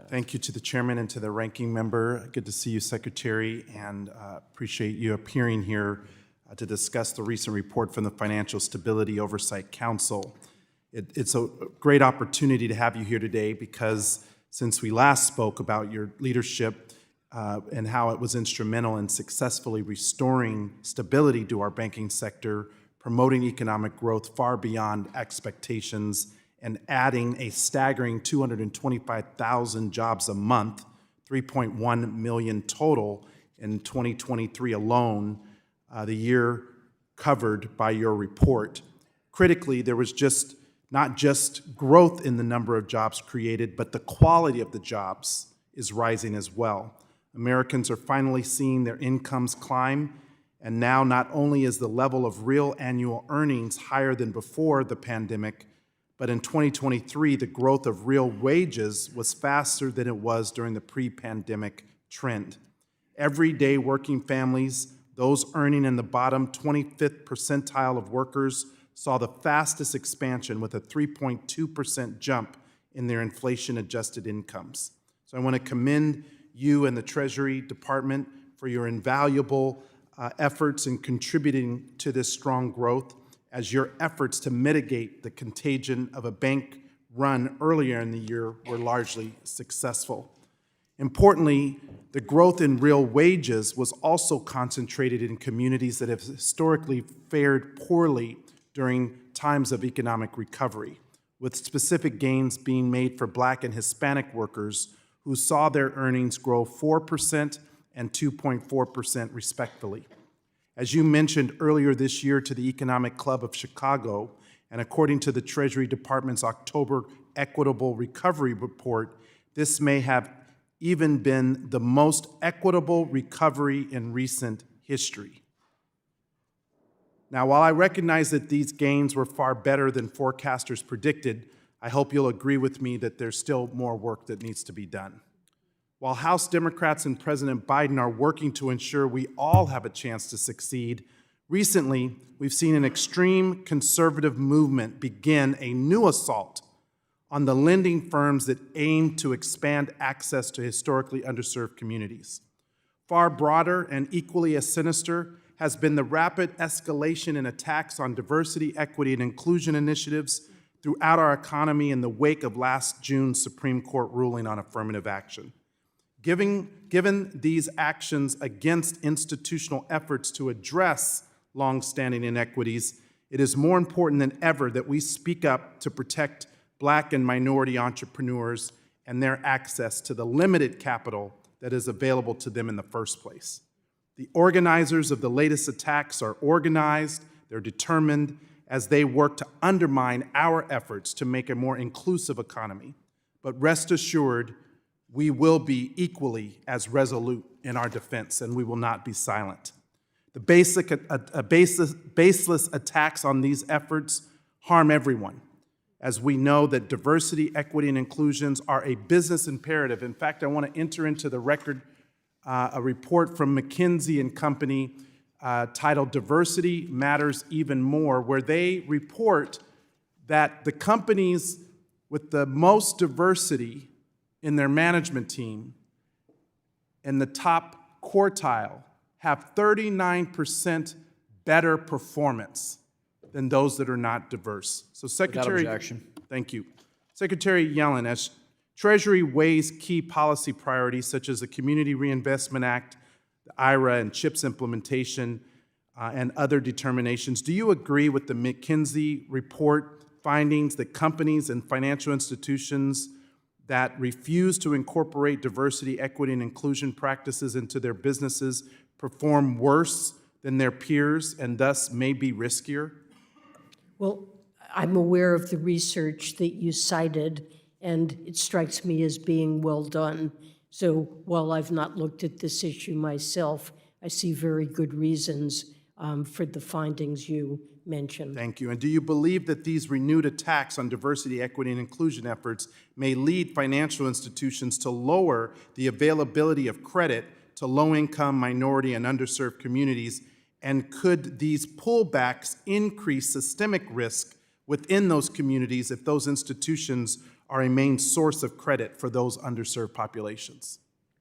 Thank you to the chairman and to the ranking member. Good to see you, Secretary, and appreciate you appearing here to discuss the recent report from the Financial Stability Oversight Council. It's a great opportunity to have you here today because since we last spoke about your leadership and how it was instrumental in successfully restoring stability to our banking sector, promoting economic growth far beyond expectations, and adding a staggering 225,000 jobs a month, 3.1 million total in 2023 alone, the year covered by your report. Critically, there was not just growth in the number of jobs created, but the quality of the jobs is rising as well. Americans are finally seeing their incomes climb, and now not only is the level of real annual earnings higher than before the pandemic, but in 2023, the growth of real wages was faster than it was during the pre-pandemic trend. Everyday working families, those earning in the bottom 25th percentile of workers, saw the fastest expansion with a 3.2% jump in their inflation-adjusted incomes. So I want to commend you and the Treasury Department for your invaluable efforts in contributing to this strong growth, as your efforts to mitigate the contagion of a bank run earlier in the year were largely successful. Importantly, the growth in real wages was also concentrated in communities that have historically fared poorly during times of economic recovery, with specific gains being made for Black and Hispanic workers who saw their earnings grow 4% and 2.4% respectively. As you mentioned earlier this year to the Economic Club of Chicago, and according to the Treasury Department's October Equitable Recovery Report, this may have even been the most equitable recovery in recent history. Now, while I recognize that these gains were far better than forecasters predicted, I hope you'll agree with me that there's still more work that needs to be done. While House Democrats and President Biden are working to ensure we all have a chance to succeed, recently we've seen an extreme conservative movement begin a new assault on the lending firms that aim to expand access to historically underserved communities. Far broader and equally as sinister has been the rapid escalation in attacks on diversity, equity, and inclusion initiatives throughout our economy in the wake of last June's Supreme Court ruling on affirmative action. Given these actions against institutional efforts to address longstanding inequities, it is more important than ever that we speak up to protect Black and minority entrepreneurs and their access to the limited capital that is available to them in the first place. The organizers of the latest attacks are organized, they're determined, as they work to undermine our efforts to make a more inclusive economy. But rest assured, we will be equally as resolute in our defense, and we will not be silent. The baseless attacks on these efforts harm everyone, as we know that diversity, equity, and inclusions are a business imperative. In fact, I want to enter into the record a report from McKinsey and Company titled Diversity Matters Even More, where they report that the companies with the most diversity in their management team in the top quartile have 39% better performance than those that are not diverse. So Secretary, thank you. Secretary Yellen, as Treasury weighs key policy priorities such as the Community Reinvestment Act, the IRA and CHIPS implementation, and other determinations, do you agree with the McKinsey report findings that companies and financial institutions that refuse to incorporate diversity, equity, and inclusion practices into their businesses perform worse than their peers and thus may be riskier? Well, I'm aware of the research that you cited, and it strikes me as being well done. So while I've not looked at this issue myself, I see very good reasons for the findings you mentioned. Thank you. And do you believe that these renewed attacks on diversity, equity, and inclusion efforts may lead financial institutions to lower the availability of credit to low-income, minority, and underserved communities? And could these pullbacks increase systemic risk within those communities if those institutions are a main source of credit for those underserved populations?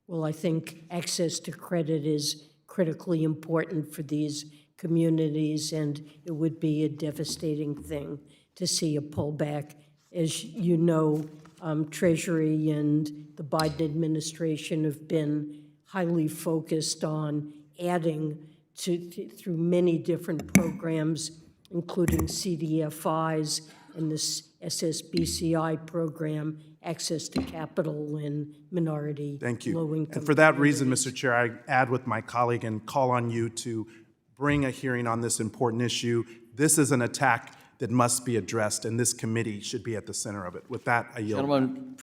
Well, I think access to credit is critically important for these communities, and it would be a devastating thing to see a pullback. As you know, Treasury and the Biden administration have been highly focused on adding through many different programs, including CDFIs and this SSBCI program, access to capital in minority, Thank you. low-income. And for that reason, Mr. Chair, I add with my colleague and call on you to bring a hearing on this important issue. This is an attack that must be addressed, and this committee should be at the center of it. With that, I yield. Gentleman